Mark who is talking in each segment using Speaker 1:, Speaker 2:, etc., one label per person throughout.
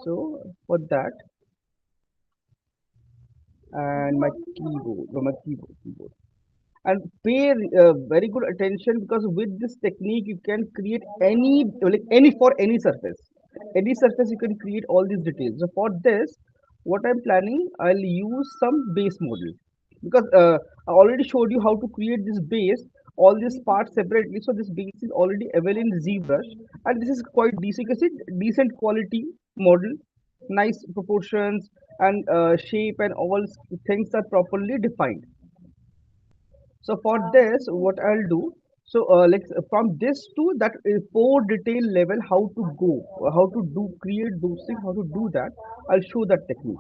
Speaker 1: So for that, and my keyboard, and pay very good attention, because with this technique you can create any for any surface you can create all these details. So for this, what I'm planning, I'll use some base model, because I already showed you how to create this base, all these parts separately. So this base is already available in ZBrush, and this is quite decent. You can see decent quality model, nice proportions, and shape and all things are properly defined. So for this, what I'll do, so from this to that four detail level, how to go, how to do create those things, how to do that, I'll show that technique.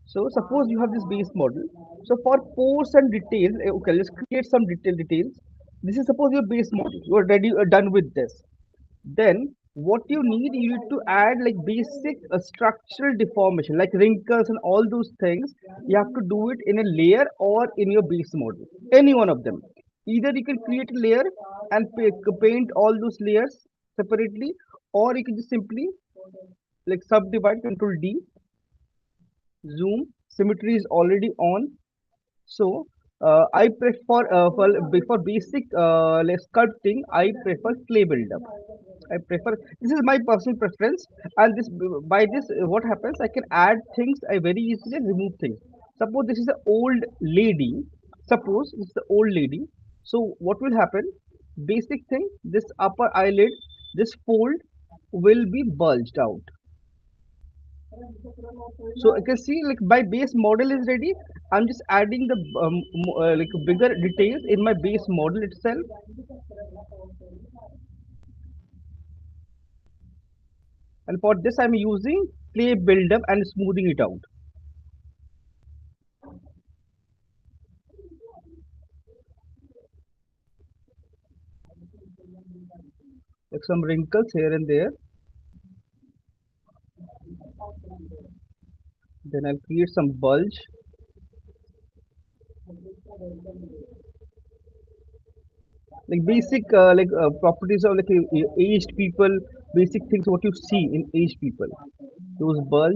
Speaker 1: So suppose you have this base model. So for pores and details, okay, let's create some details. This is suppose your base model. You are ready, done with this. Then what you need to add like basic structural deformation, like wrinkles and all those things. You have to do it in a layer or in your base model, any one of them. Either you can create a layer and paint all those layers separately, or you can just simply like subdivide, control D, zoom. Symmetry is already on. So I prefer for basic like sculpting, I prefer clay buildup. I prefer, this is my personal preference, and this by this what happens, I can add things, I very easily remove things. Suppose this is an old lady. Suppose this is the old lady. So what will happen? Basic thing, this upper eyelid, this fold will be bulged out. So I can see like my base model is ready. I'm just adding the like bigger details in my base model itself. And for this I'm using clay buildup and smoothing it out. Like some wrinkles here and there. Then I'll create some bulge. Like basic properties of like aged people, basic things what you see in aged people. Those bulge.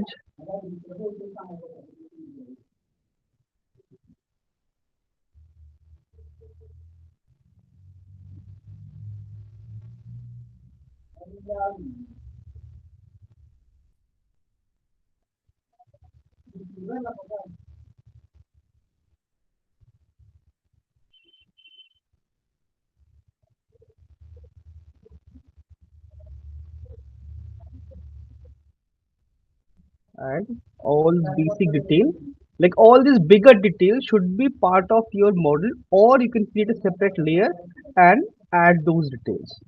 Speaker 1: And all basic detail, like all these bigger details should be part of your model, or you can create a separate layer and add those details.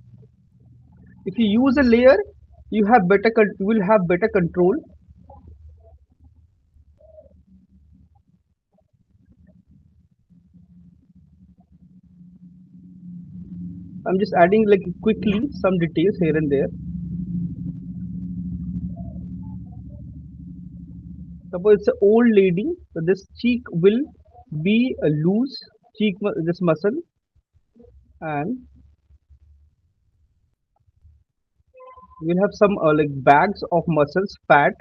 Speaker 1: If you use a layer, you have you will have better control. I'm just adding like quickly some details here and there. Suppose it's an old lady, so this cheek will be a loose this muscle, and we'll have some like bags of muscles, fat.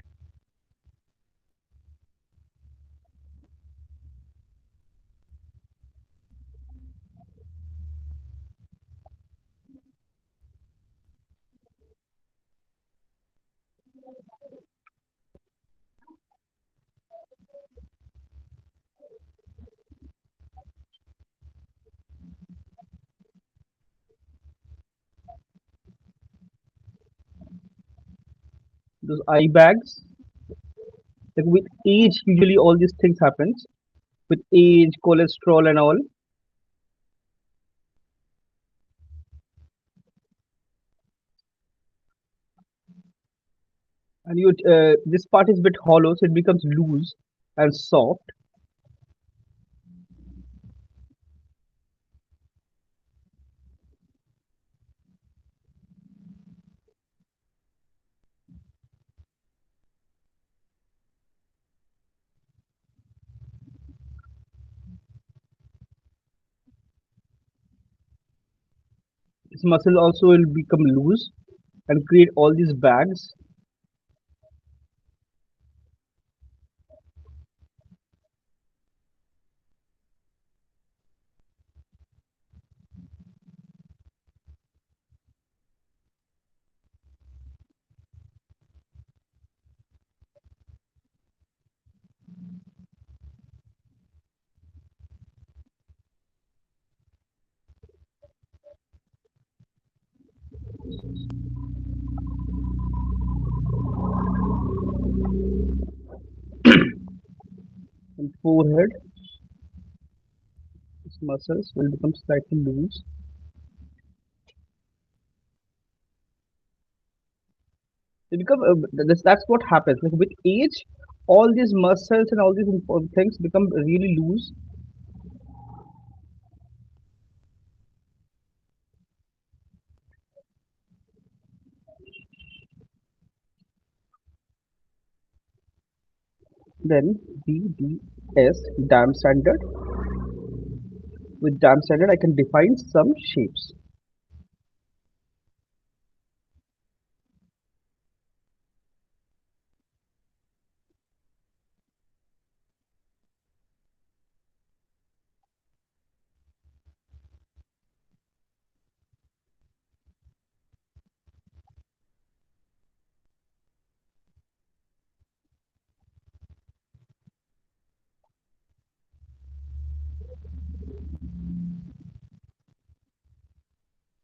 Speaker 1: Those eye bags. Like with age, usually all these things happens with age, cholesterol, and all. And you this part is a bit hollow, so it becomes loose and soft. This muscle also will become loose and create all these bags. forehead, its muscles will become slightly loose. They become that's what happens. Like with age, all these muscles and all these things become really loose. Then DDS, dam standard. With dam standard, I can define some shapes.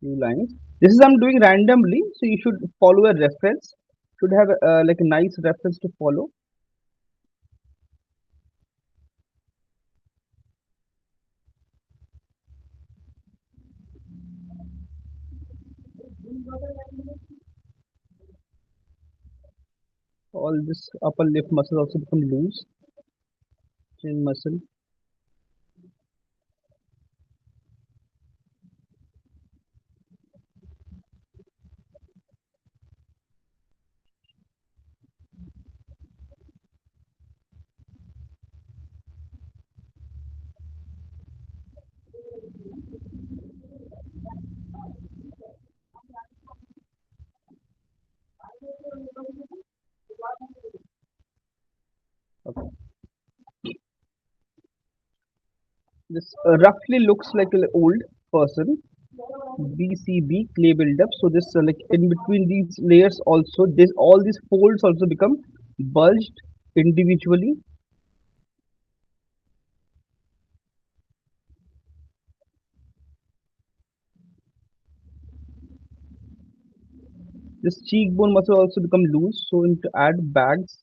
Speaker 1: Few lines. This is I'm doing randomly, so you should follow a reference. Should have like a nice reference to follow. All this upper lip muscle also become loose. Chin muscle. Okay. This roughly looks like an old person. BCB clay buildup. So this like in between these layers also, this all these folds also become bulged individually. This cheekbone muscle also become loose. So to add bags,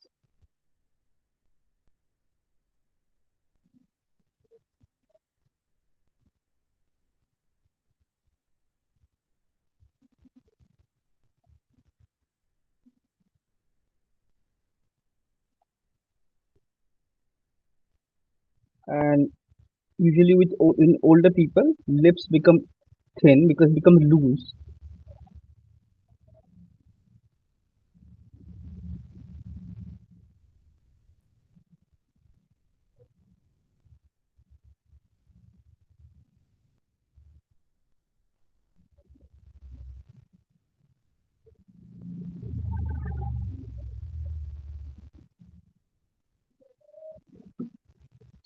Speaker 1: and usually with in older people, lips become thin because become loose.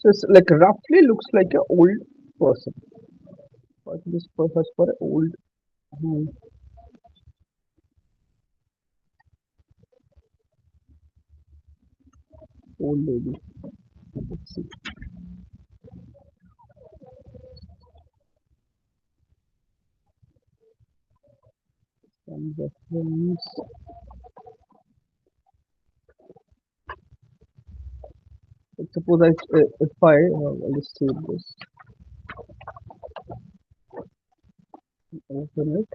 Speaker 1: So it's like roughly looks like an old person. But this purpose for an old old lady. Let's see. Some reference. Let's suppose if I'll just save this, open it.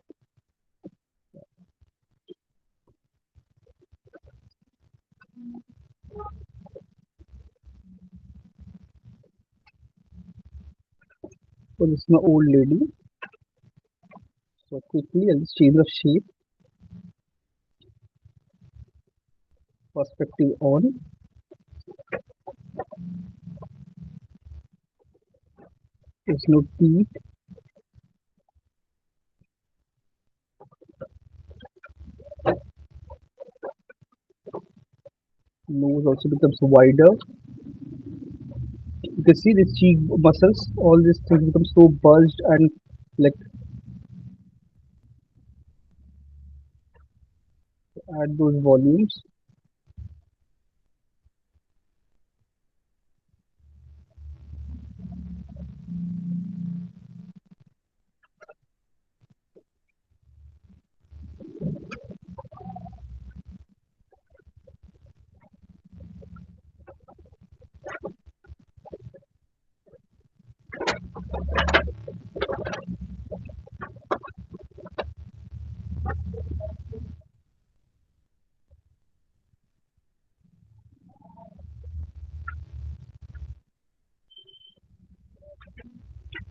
Speaker 1: So this is my old lady. So quickly I'll just change the shape, perspective on. There's no teeth. Nose also becomes wider. You can see the cheek muscles, all these things become so bulged and like add those volumes.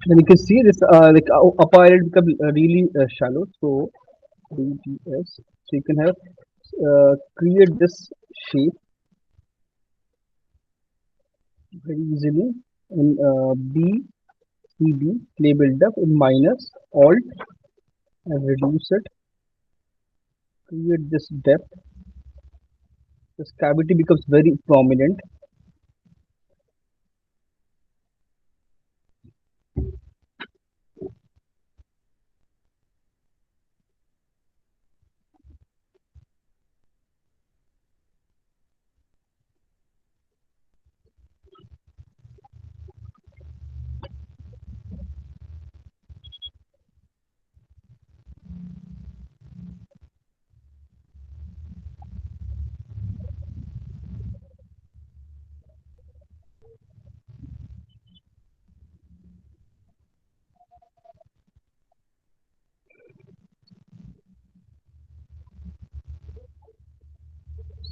Speaker 1: Then you can see this upper eyelid become really shallow. So BGS. So you can have create this shape very easily in BCB play build up in minus alt and reduce it. Create this depth. This cavity becomes very prominent.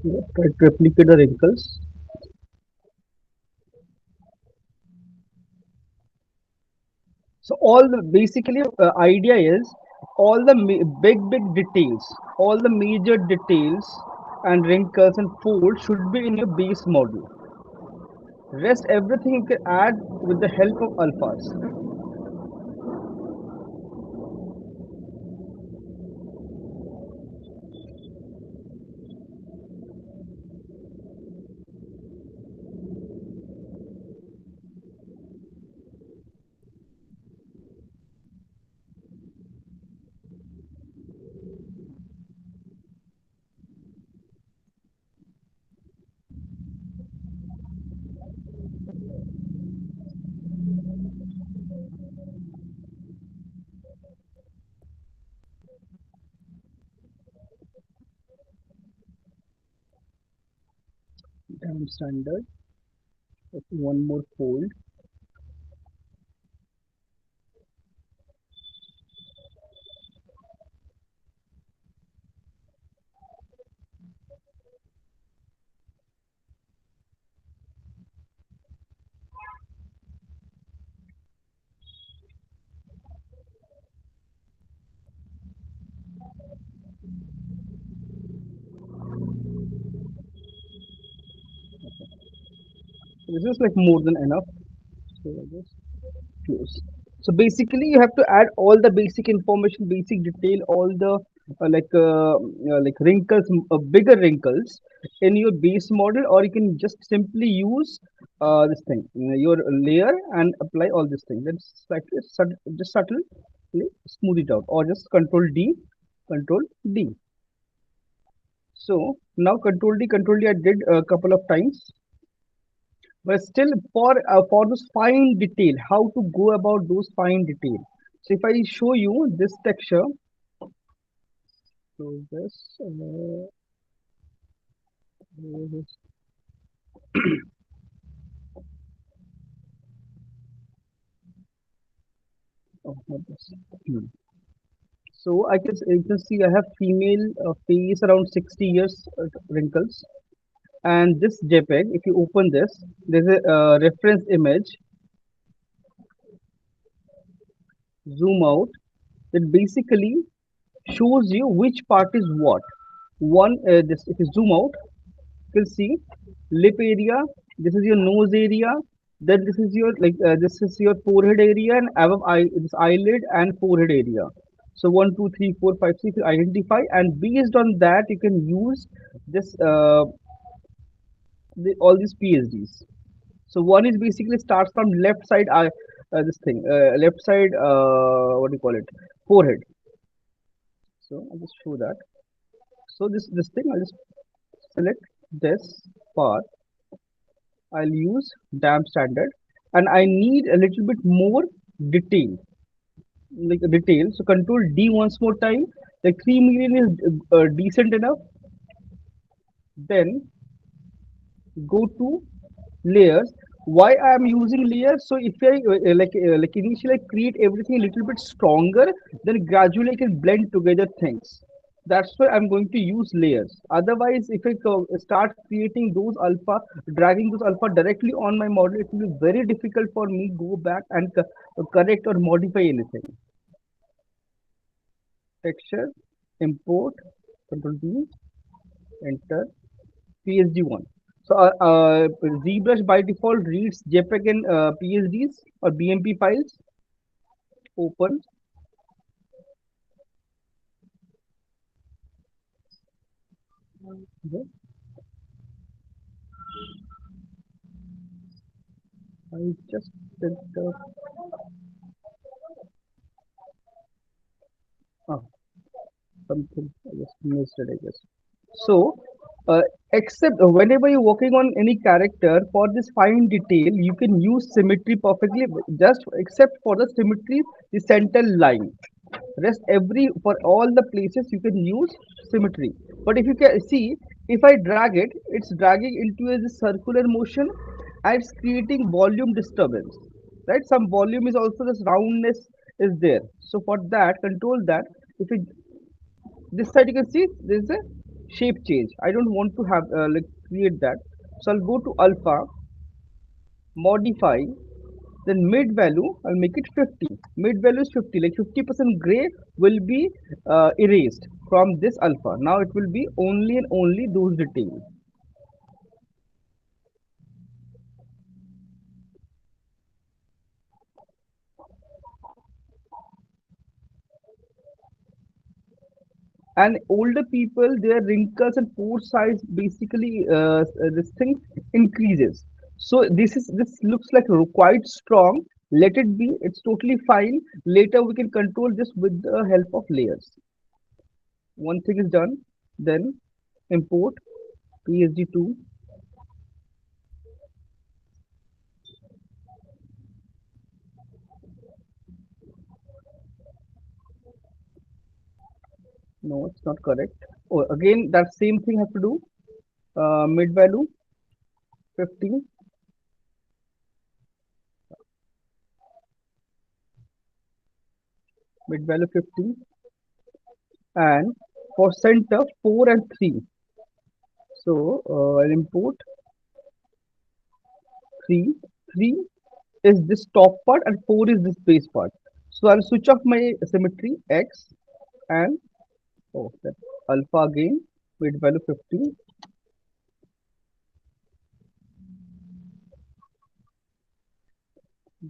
Speaker 1: So try to replicate the wrinkles. So all the basically idea is all the big details, all the major details and wrinkles and folds should be in your base model. Rest everything you can add with the help of alphas. Damn standard. Okay, one more fold. So this is like more than enough. So I just close. So basically, you have to add all the basic information, basic detail, all the like wrinkles, bigger wrinkles in your base model, or you can just simply use this thing, your layer, and apply all this thing. Then slightly, just subtly smooth it out, or just Control D. So now Control D I did a couple of times. But still, for those fine detail, how to go about those fine detail. So if I show you this texture, so this this- oh, not this. Hmm. So you can see I have female face around 60 years wrinkles, and this JPEG. If you open this, there's a reference image. Zoom out. That basically shows you which part is what. One, this if you zoom out, you can see lip area. This is your nose area. Then this is your this is your forehead area and above eye this eyelid and forehead area. So one, two, three, four, five, six. You identify, and based on that, you can use this all these PhDs. So one is basically starts from left side eye, this thing, left side, what do you call it, forehead. So I'll just show that. So this thing, I'll just select this part. I'll use damp standard, and I need a little bit more detail, like detail. So Control D once more time. Like 3 million is decent enough. Then go to layers. Why I am using layers? So if I like initially I create everything a little bit stronger, then gradually I can blend together things. That's why I'm going to use layers. Otherwise, if I start creating those alpha, dragging those alpha directly on my model, it will be very difficult for me go back and correct or modify anything. Texture, import, control D, enter, PSD1. So ZBrush by default reads JPEG and PSDs or BMP files. Open. Okay. I just did the ah, something I just missed it, I guess. So, except whenever you're working on any character for this fine detail, you can use symmetry perfectly, just except for the symmetry, the center line. Rest every for all the places you can use symmetry. But if you can see, if I drag it, it's dragging into a circular motion and it's creating volume disturbance. Right? Some volume is also this roundness is there. So for that, control that. If it this side you can see there's a shape change. I don't want to have like create that, so I'll go to alpha, modify, then mid value I'll make it 50. Mid value is 50, like 50% gray will be erased from this alpha. Now it will be only and only those details. And older people, their wrinkles and pore size basically this thing increases. So this looks like quite strong. Let it be, it's totally fine. Later we can control this with the help of layers. One thing is done, then import psd2. No, it's not correct. Oh, again that same thing have to do. Mid value 15, mid value 50, and for center 4 and 3. So I'll import 3. 3 is this top part and 4 is this base part. So I'll switch off my symmetry X and oh, that alpha again, mid value 50,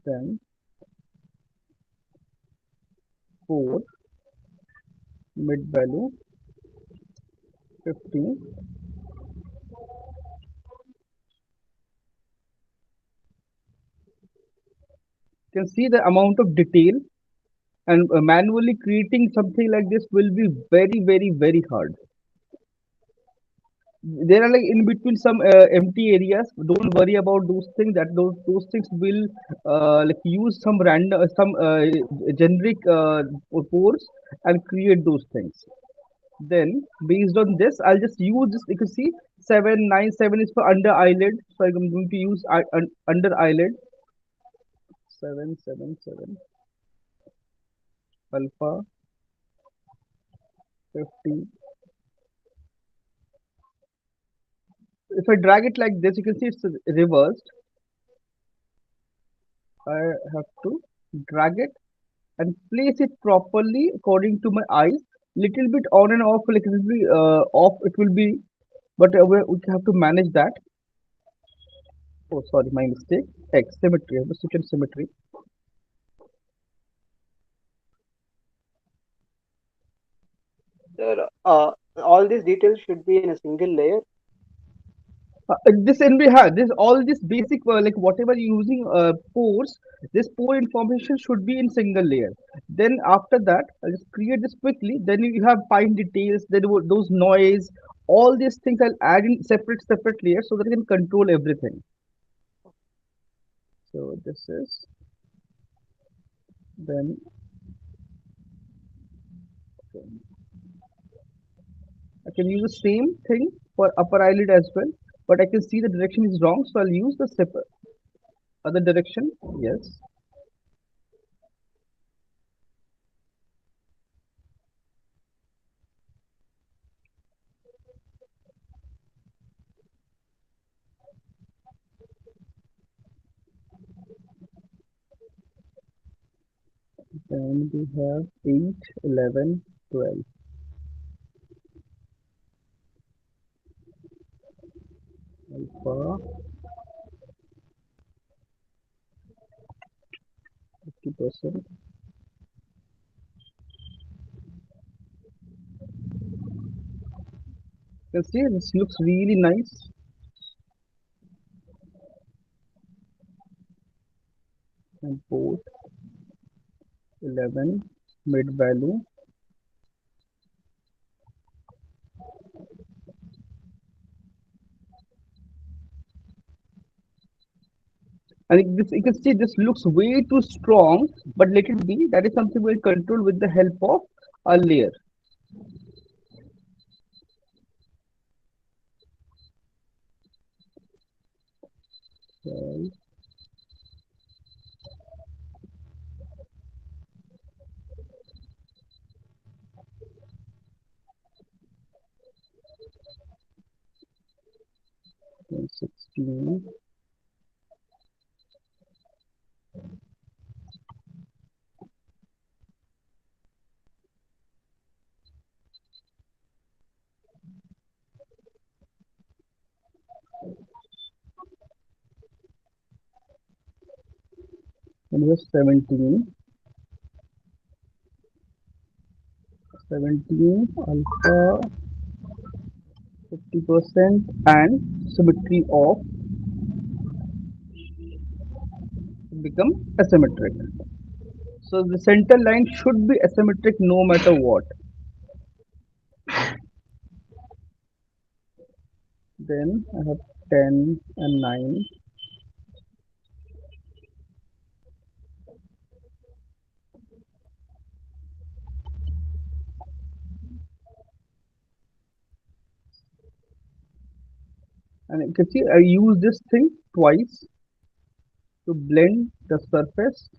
Speaker 1: then 4, mid value 50. You can see the amount of detail, and manually creating something like this will be very, very, very hard. There are like in between some empty areas. Don't worry about those things. That those things will like use some random some generic pores and create those things. Then based on this, I'll just use this. You can see 797 is for under eyelid, so I'm going to use under eyelid 777 alpha 50. If I drag it like this, you can see it's reversed. I have to drag it and place it properly according to my eyes. Little bit on and off, like it will be off. It will be, but we have to manage that. Oh, sorry, my mistake. X symmetry. I have to switch on symmetry.
Speaker 2: Sir, all these details should be in a single layer.
Speaker 1: This NB has this all this basic like whatever you're using pores. This pore information should be in single layer. Then after that, I'll just create this quickly. Then you have fine details. Then those noise, all these things I'll add in separate layers so that I can control everything. So this is then I can use the same thing for upper eyelid as well, but I can see the direction is wrong, so I'll use the other direction. Yes, Then we have 8, 11, 12. Alpha 50%. You can see this looks really nice. And port 11, mid value. And this, you can see this looks way too strong, but let it be. That is something we'll control with the help of a layer. 12, then 16, and we have 17. 17 alpha 50% and symmetry of become asymmetric. So the center line should be asymmetric no matter what. Then I have 10 and 9. And you can see I use this thing twice to blend the surface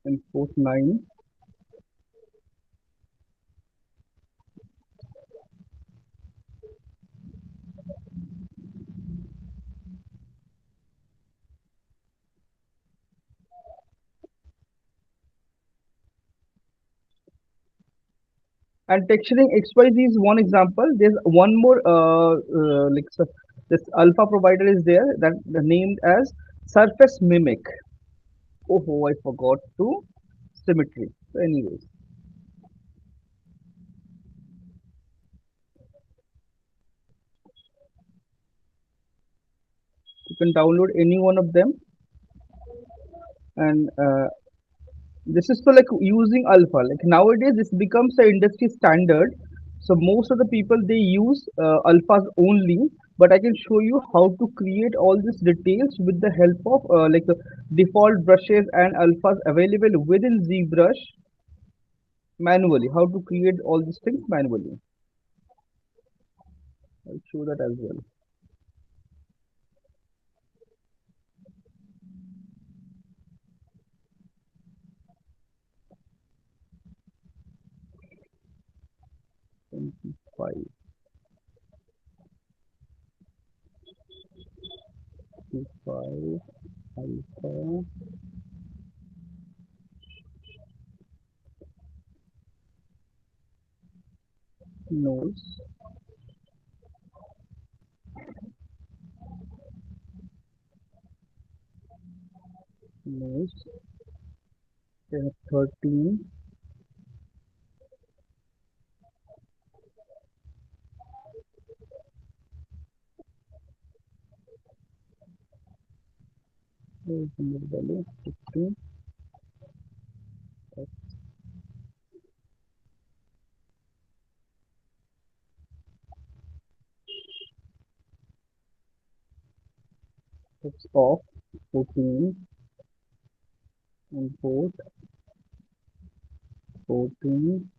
Speaker 1: in port 9. And texturing XYZ is one example. There's one more this alpha provider is there that named as surface mimic. Oh, I forgot to symmetry. So anyways, you can download any one of them, and this is for like using alpha. Like nowadays, this becomes a industry standard. So most of the people they use alphas only. But I can show you how to create all these details with the help of default brushes and alphas available within ZBrush manually. How to create all these things manually. I'll show that as well. 25, 25, alpha, nose, nose, then 13, there's the mid value, 15, that's off, 14, import, 14,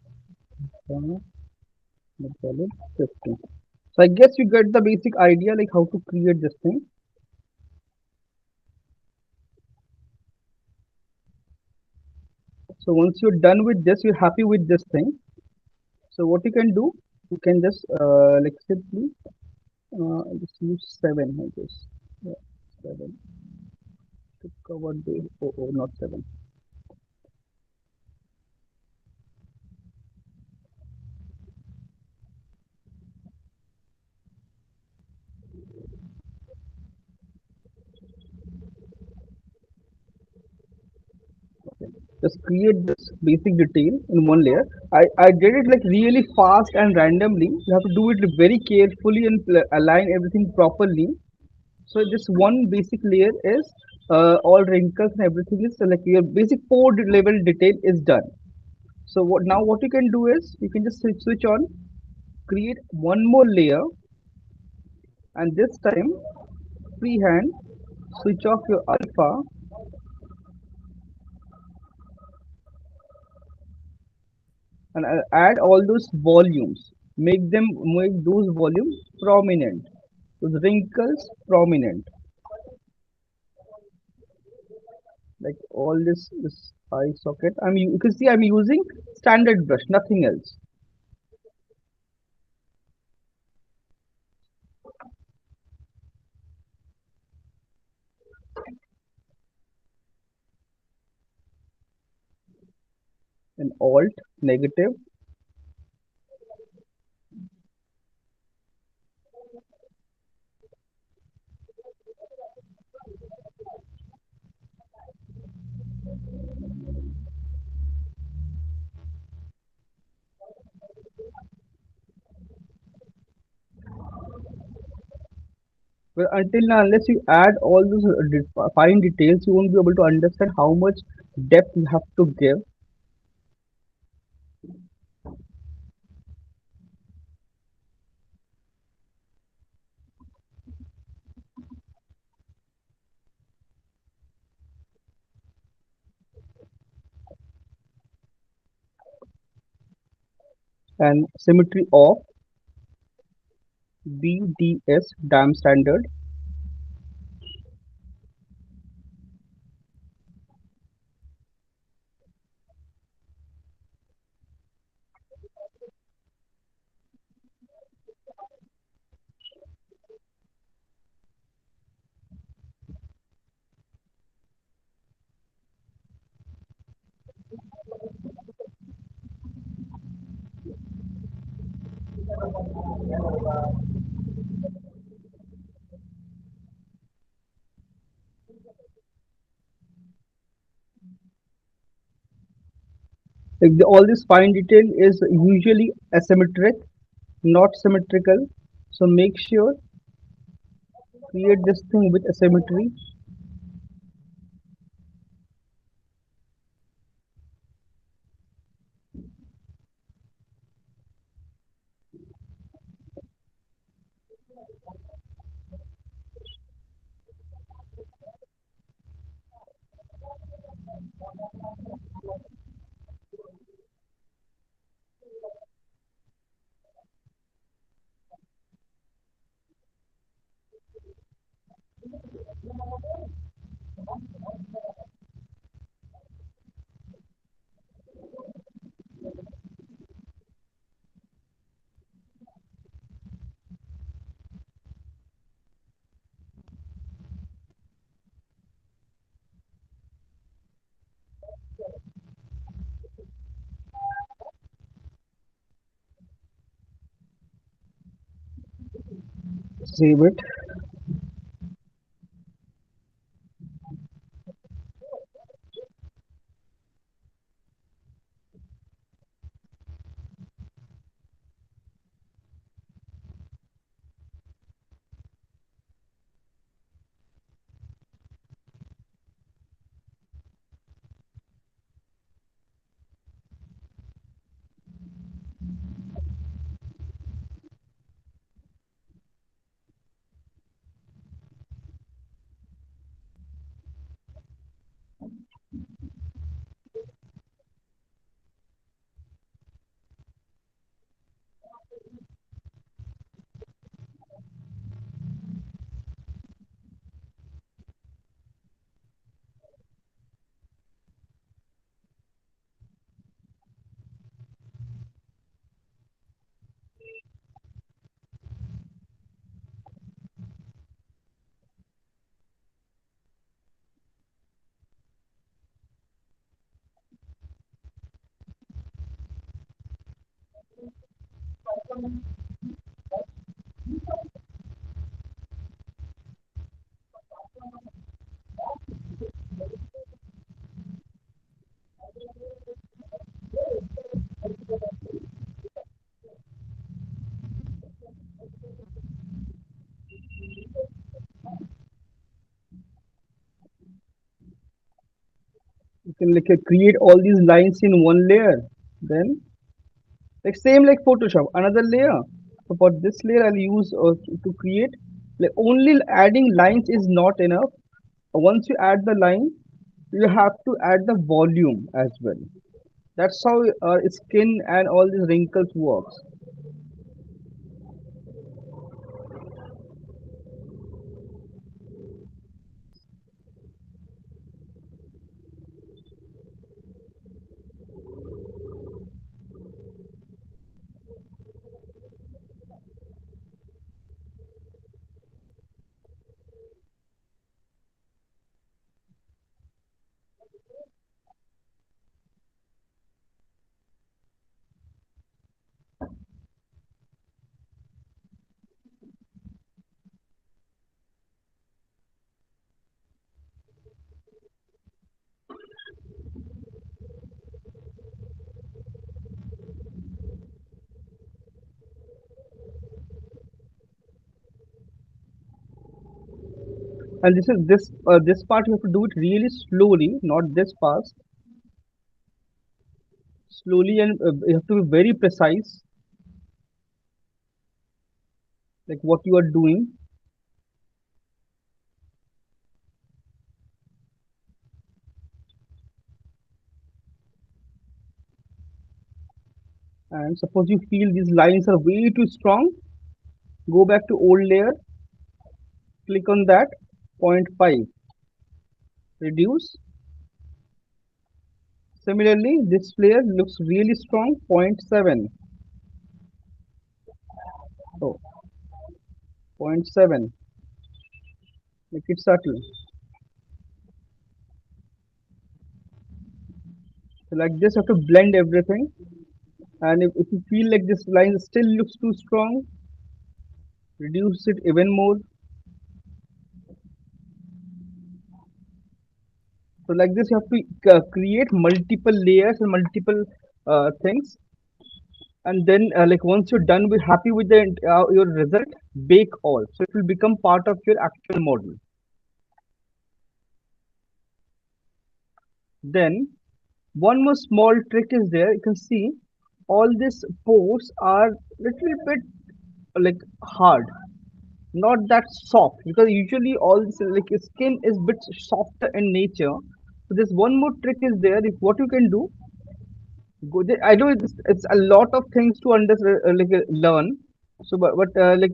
Speaker 1: mid value, 50. So I guess you get the basic idea like how to create this thing. So once you're done with this, you're happy with this thing. So what you can do, you can just like simply I just use 7, I guess. Yeah, 7 to cover the. Oh, not 7. Just create this basic detail in one layer. I did it like really fast and randomly. You have to do it very carefully and align everything properly. So this one basic layer is all wrinkles and everything is like your basic pore level detail is done. So what you can do is you can just switch on, create one more layer, and this time freehand switch off your alpha and add all those volumes. Make those volumes prominent. Those wrinkles prominent. Like all this eye socket. You can see I'm using standard brush, nothing else. And alt negative. Well, until now, unless you add all those fine details, you won't be able to understand how much depth you have to give. And symmetry of BDS damn standard. Like all this fine detail is usually asymmetric, not symmetrical. So make sure create this thing with asymmetry. Save it. You can like create all these lines in one layer. Then like same like Photoshop, another layer. So for this layer, I'll use to create. Like only adding lines is not enough. Once you add the line, you have to add the volume as well. That's how skin and all these wrinkles works. And this part you have to do it really slowly, not this fast. Slowly, and you have to be very precise, like what you are doing. And suppose you feel these lines are way too strong, go back to old layer, click on that, point 0.5, reduce. Similarly, this layer looks really strong, point 0.7. So, point 0.7, make it subtle. So like this, you have to blend everything. And if you feel like this line still looks too strong, reduce it even more. So like this, you have to create multiple layers and multiple things. And then like once you're done with happy with the your result, bake all. So it will become part of your actual model. Then one more small trick is there. You can see all these pores are little bit like hard, not that soft, because usually all this like skin is bit softer in nature. So this one more trick is there. If what you can do, I know it's a lot of things to learn. So but like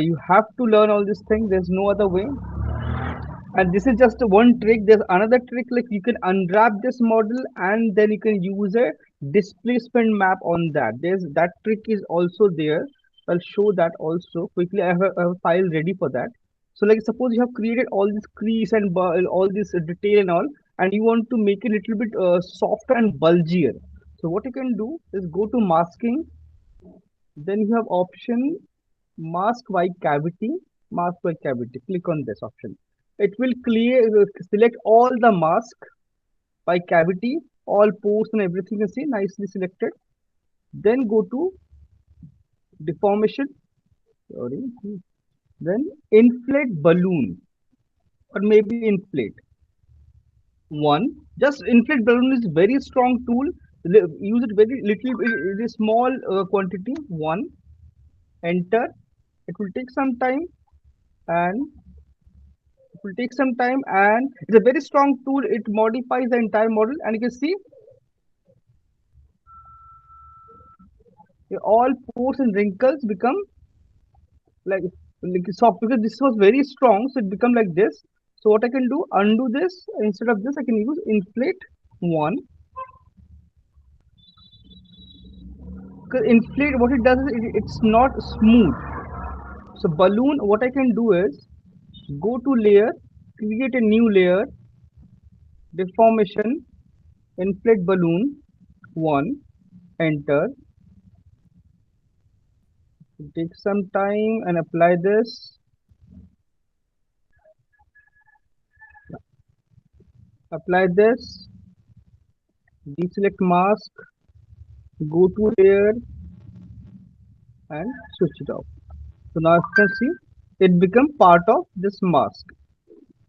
Speaker 1: you have to learn all these things. There's no other way. And this is just one trick. There's another trick, like you can unwrap this model and then you can use a displacement map on that. There's that trick is also there. I'll show that also quickly. I have a file ready for that. So like suppose you have created all this crease and all this detail and all, and you want to make it a little bit softer and bulgier. So what you can do is go to masking, then you have option mask by cavity, mask by cavity. Click on this option. It will clear, select all the mask by cavity, all pores and everything you see nicely selected. Then go to deformation, sorry, then inflate balloon or maybe inflate one. Just inflate balloon is very strong tool. Use it very little, it is small quantity. One, enter. It will take some time and it will take some time, and it's a very strong tool. It modifies the entire model, and you can see all pores and wrinkles become like soft, because this was very strong, so it become like this. So what I can do, undo this. Instead of this, I can use inflate one. Because inflate, what it does is it's not smooth. So balloon, what I can do is go to layer, create a new layer, deformation, inflate balloon one, enter. Take some time and apply this. Apply this. Deselect mask. Go to layer and switch it off. So now you can see it become part of this mask.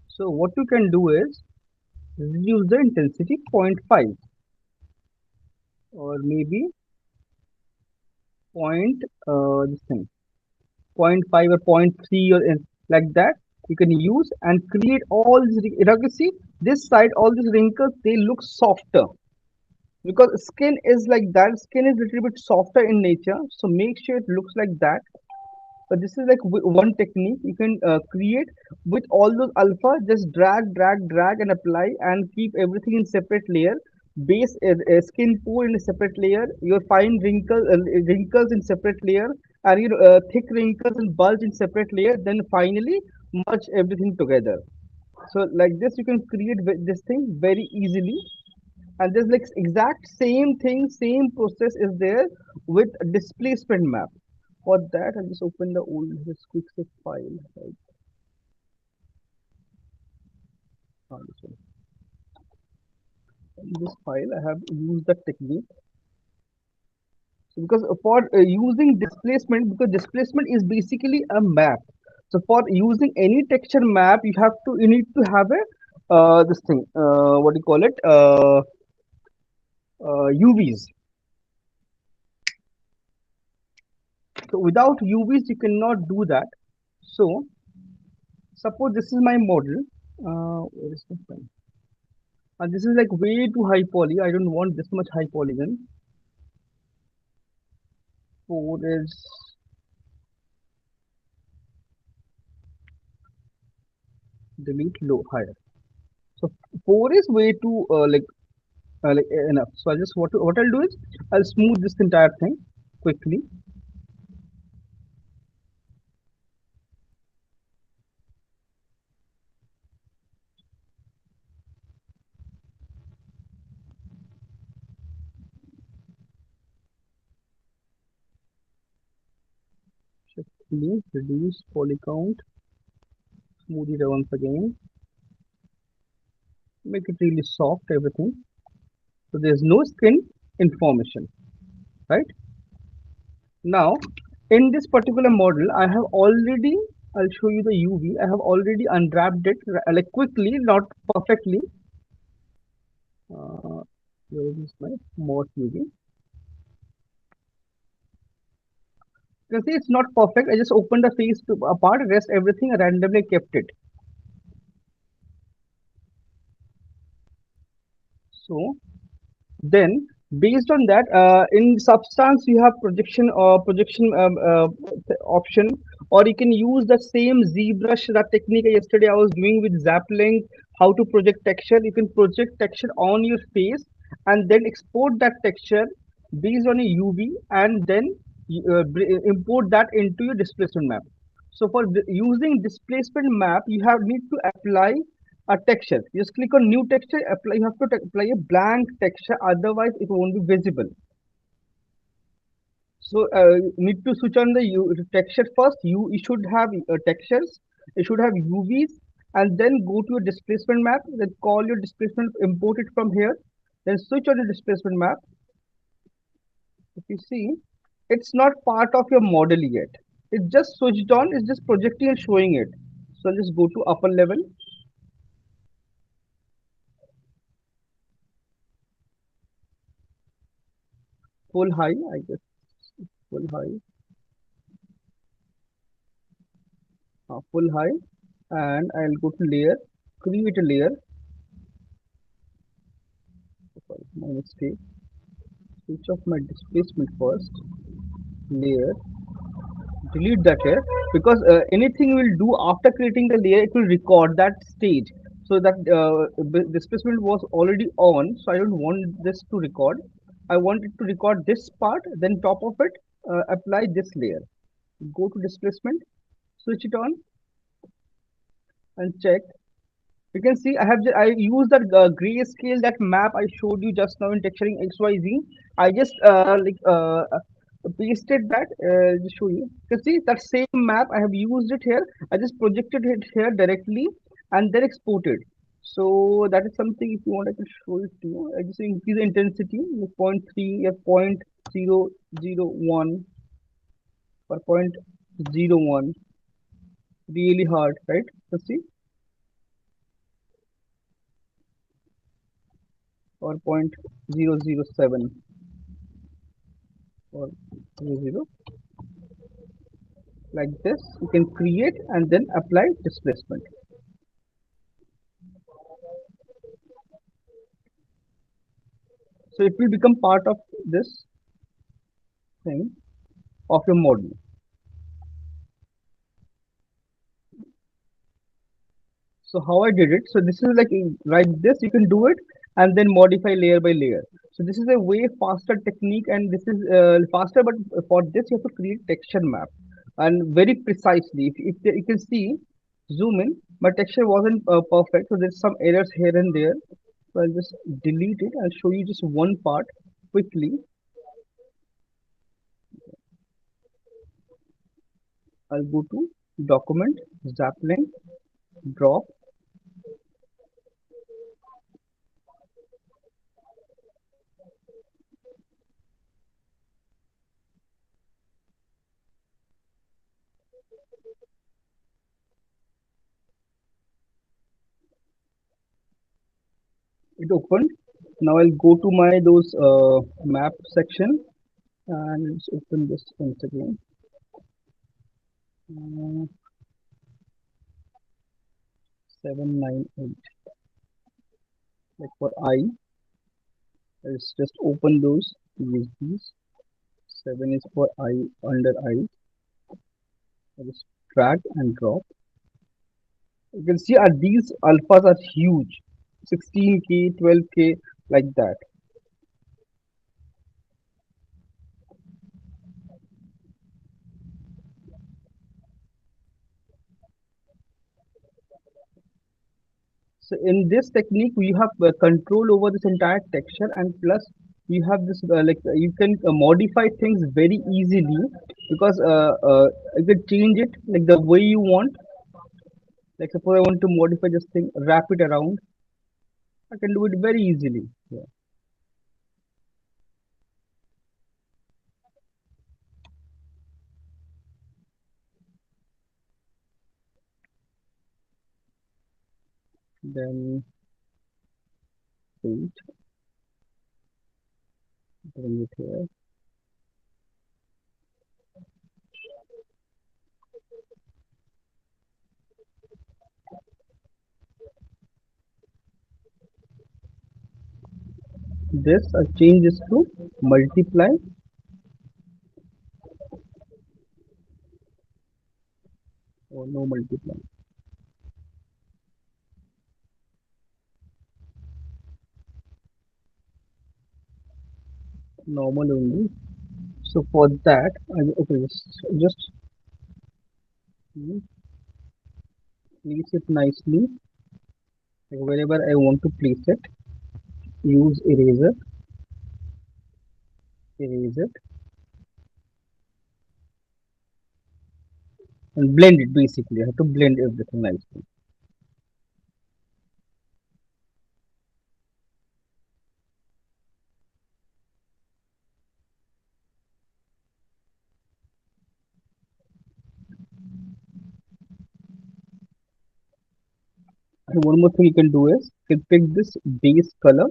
Speaker 1: So what you can do is reduce the intensity 0.5 or maybe point this thing 0.5 or zero point 0.3 or like that you can use and create all these you can see this side all these wrinkles they look softer because skin is like that skin is little bit softer in nature so make sure it looks like that. But this is like one technique you can create with all those alpha. Just drag and apply and keep everything in separate layer. Base skin pore in a separate layer. Your fine wrinkles in separate layer, and your thick wrinkles and bulge in separate layer. Then finally merge everything together. So like this, you can create this thing very easily. And there's like exact same thing, same process is there with displacement map. For that, I'll just open the old this quick zip file. Right? This one. In this file, I have used the technique. So because for using displacement, because displacement is basically a map. So for using any texture map, you need to have a this thing. What do you call it? UVs. So without UVs, you cannot do that. So suppose this is my model. Where is the pen? And this is like way too high poly. I don't want this much high polygon. 4 is delete low higher. So 4 is way too enough. So I just what I'll do is I'll smooth this entire thing quickly. Shift reduce poly count, smooth it once again, make it really soft everything. So there's no skin information, right? Now in this particular model, I'll show you the UV. I have already unwrapped it like quickly, not perfectly. Uh, where is my mod UV? You can see it's not perfect. I just opened the face to apart, rest everything randomly kept it. So then, based on that, in substance you have projection option, or you can use the same ZBrush that technique yesterday I was doing with Zaplink. How to project texture? You can project texture on your face and then export that texture based on a UV, and then import that into your displacement map. So for using displacement map, you have need to apply a texture. You just click on new texture, apply. You have to apply a blank texture, otherwise it won't be visible. So you need to switch on the texture first. You should have textures. You should have UVs, and then go to your displacement map. Then call your displacement, import it from here. Then switch on the displacement map. If you see, it's not part of your model yet. It's just switched on. It's just projecting and showing it. So I'll just go to upper level, full high. I guess full high, full high, and I'll go to layer, create a layer. Sorry, my mistake. Switch off my displacement first. Layer, delete that layer because anything we'll do after creating the layer, it will record that stage. So that displacement was already on, so I don't want this to record. I want it to record this part. Then top of it, apply this layer. Go to displacement, switch it on, and check. You can see I use that grayscale that map I showed you just now in texturing XYZ. I just pasted that. Just show you. You can see that same map. I have used it here. I just projected it here directly and then exported. So that is something. If you want, I can show it to you. I just increase the intensity. Like point 0.3, yeah, 0.001 or 0.01. Really hard, right? You see, or 0.007 or 0.0. Like this, you can create and then apply displacement. So it will become part of this thing of your model. So how I did it, so this is like this, you can do it and then modify layer by layer. So this is a way faster technique, and this is faster, but for this you have to create texture map and very precisely. If you can see, zoom in, my texture wasn't perfect, so there's some errors here and there. So I'll just delete it. I'll show you just one part quickly. I'll go to document, Zapping, drop. It opened. Now I'll go to my those map section and let's open this once again. Uh, 798. Like for I, let's just open those USBs. 7 is for I under I. I just drag and drop. You can see these alphas are huge, 16K, 12K, like that. So in this technique, you have control over this entire texture, and plus you have this you can modify things very easily because you can change it like the way you want. Like suppose I want to modify this thing, wrap it around, I can do it very easily. Yeah. Then wait, bring it here. This I change this to multiply or no multiply, normal only. So for that, okay, just mm, place it nicely, like wherever I want to place it. Use eraser, erase it, and blend it. Basically, I have to blend everything nicely. And one more thing you can do is you can pick this base color,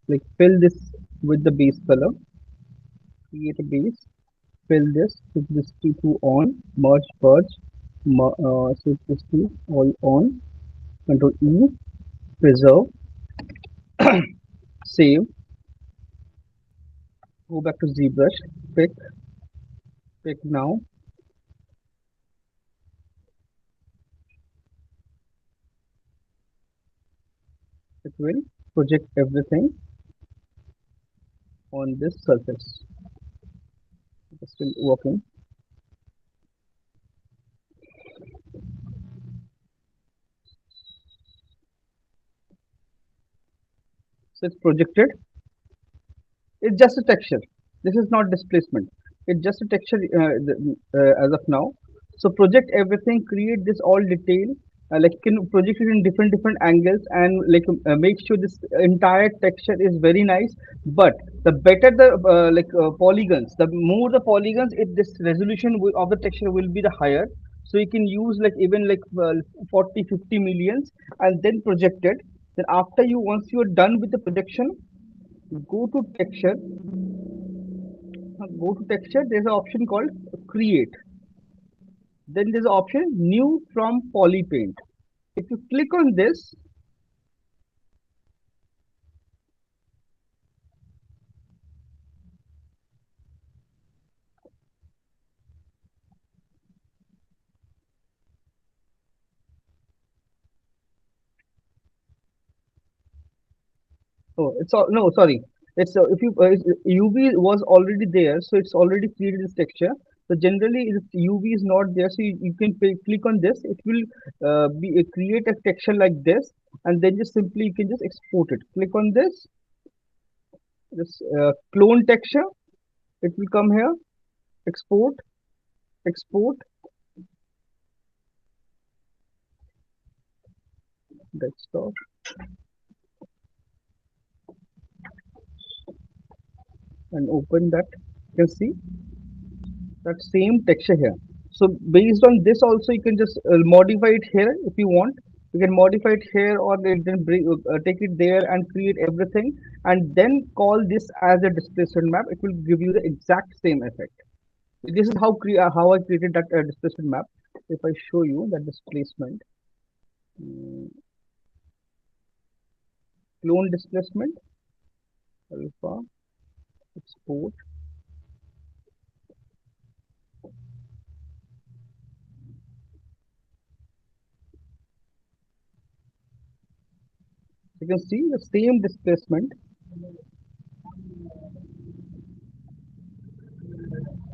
Speaker 1: like fill this with the base color, create a base, fill this, put this T2 on, merge, purge, switch this to all on, Control E, preserve, save, go back to ZBrush, pick, pick now, it will project everything on this surface. It's still working. So it's projected. It's just a texture. This is not displacement. It's just a texture as of now. So project everything, create this all detail. Like you can project it in different angles and like make sure this entire texture is very nice. But the better the polygons, the more the polygons, it this resolution of the texture will be the higher. So you can use like even like 40, 50 millions and then project it. Then after you once you are done with the projection, go to texture. Go to texture, there's an option called create. Then there's an option new from polypaint. If you click on this, oh, it's all, no, sorry. It's if you UV was already there, so it's already created this texture. So generally, if UV is not there, so you can click on this. It will create a texture like this, and then just simply you can just export it. Click on this clone texture. It will come here. Export, export, desktop, and open that. You can see that same texture here. So based on this also you can just modify it here if you want. You can modify it here or then bring, take it there and create everything and then call this as a displacement map. It will give you the exact same effect. This is how I created that displacement map. If I show you that displacement, mm, clone displacement, alpha, export, you can see the same displacement.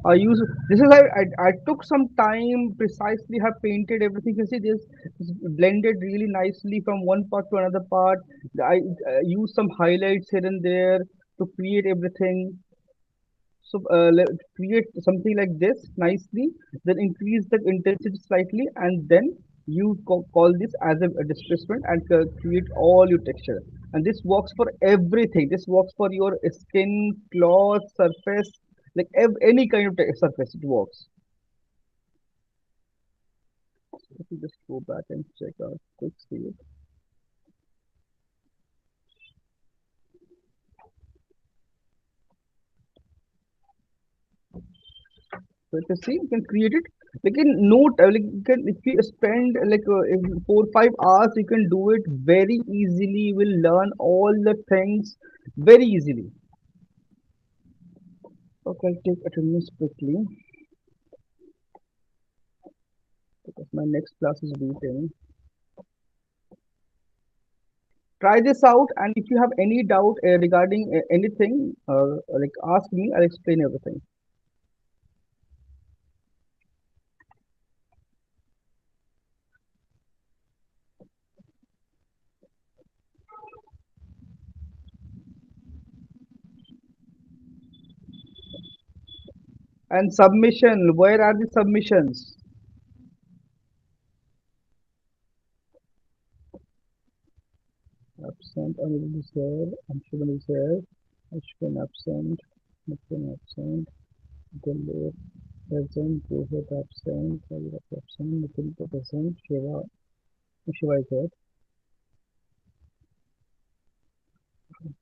Speaker 1: I use this is I took some time precisely have painted everything. You see this blended really nicely from one part to another part. I use some highlights here and there to create everything. So create something like this nicely, then increase the intensity slightly, and then you call this as a displacement and create all your texture. And this works for everything. This works for your skin, cloth, surface, like any kind of surface. It works. If you just go back and check out quick save. So you can see you can create it. Like in note, like you can if you spend like 4 5 hours, you can do it very easily. You will learn all the things very easily. Okay, I'll take attendance quickly because my next class is waiting. Try this out, and if you have any doubt regarding anything, like ask me. I'll explain everything. And submission, where are the submissions? Absent, Anil is there, Anshuman is there, Ashwin absent, Nitin absent, Dilip present, Rohit absent, Saurabh absent, Nitin present, Shiva is there,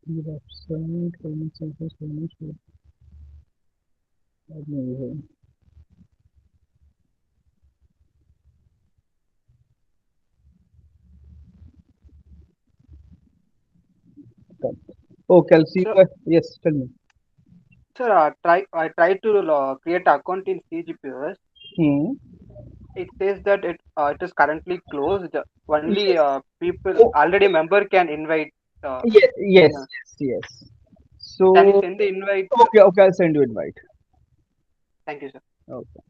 Speaker 1: Steve absent, Kalman Sanchez, Kalman Shiva, Admin is here. Done. Okay, I'll see
Speaker 2: So,
Speaker 1: you. Yes, tell me.
Speaker 2: sir, I tried to create an account in CGPOS.
Speaker 1: Hmm.
Speaker 2: It says that it is currently closed. Only
Speaker 1: Yes.
Speaker 2: people
Speaker 1: Oh,
Speaker 2: already member can invite. Uh,
Speaker 1: yes, yes,
Speaker 2: uh,
Speaker 1: yes, yes.
Speaker 2: can you
Speaker 1: So,
Speaker 2: send the invite?
Speaker 1: okay, okay, I'll send you invite.
Speaker 2: Thank you, sir.
Speaker 1: Okay,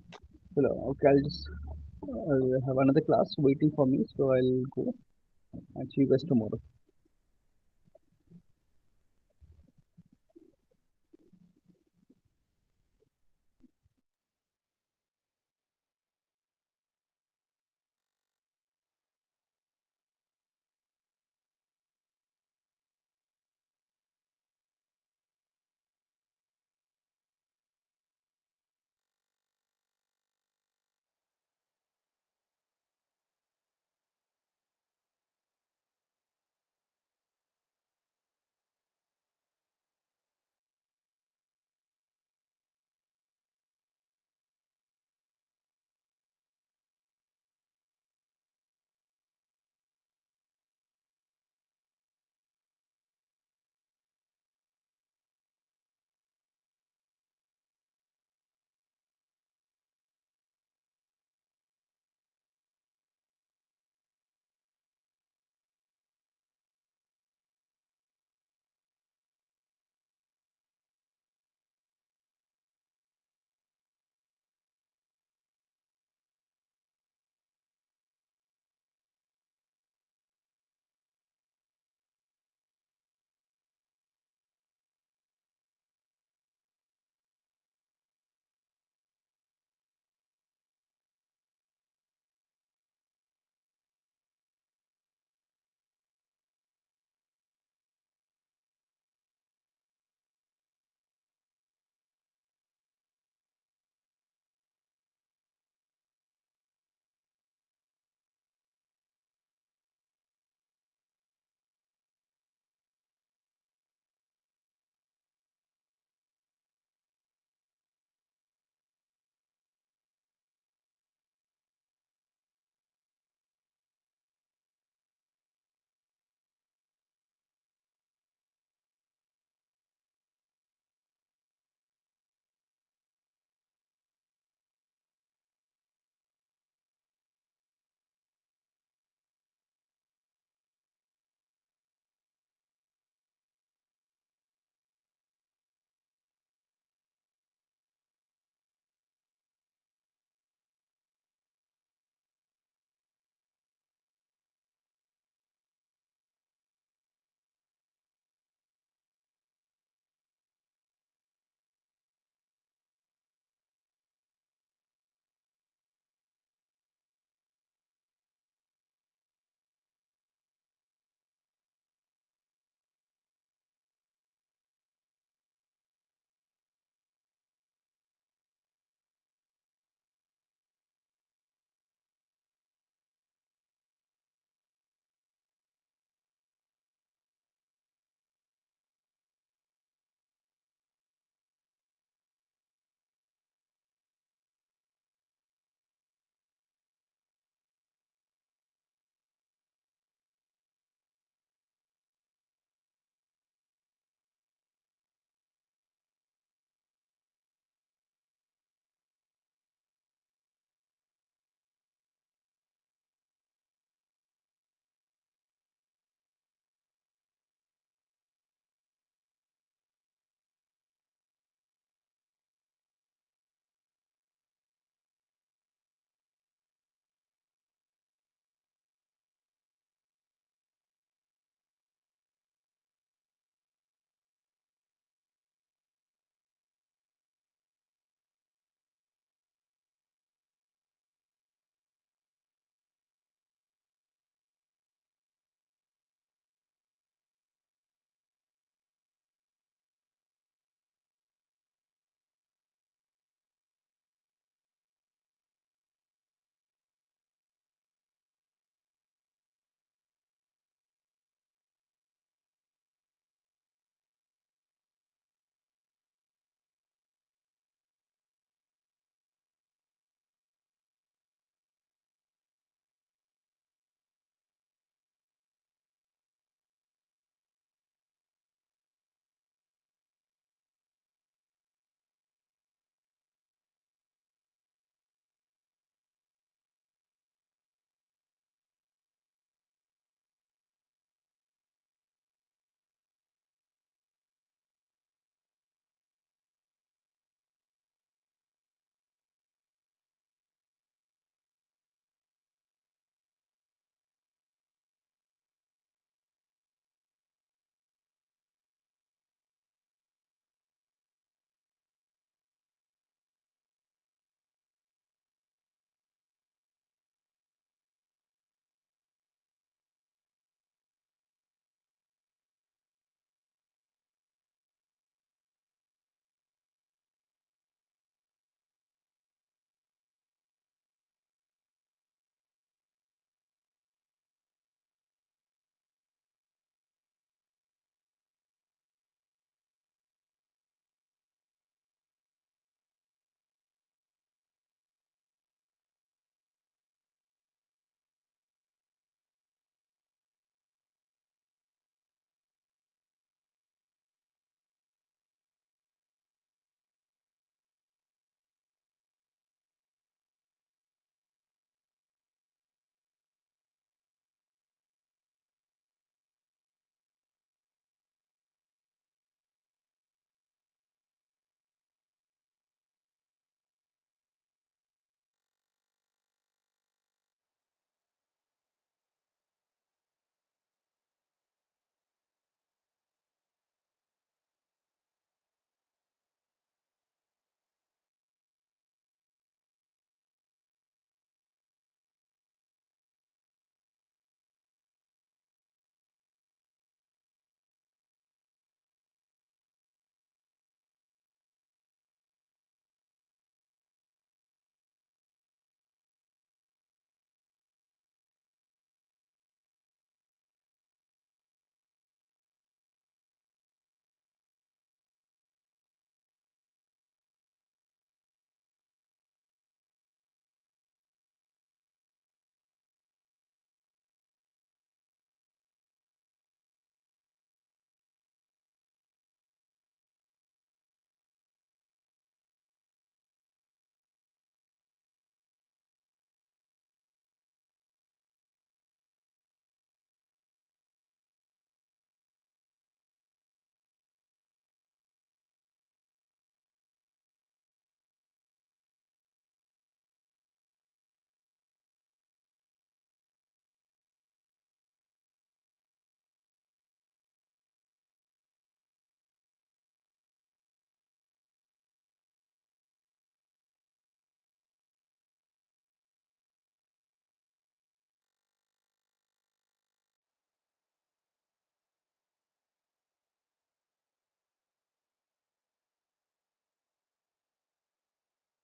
Speaker 1: hello. Okay, I'll have another class waiting for me, so I'll go and see you guys tomorrow.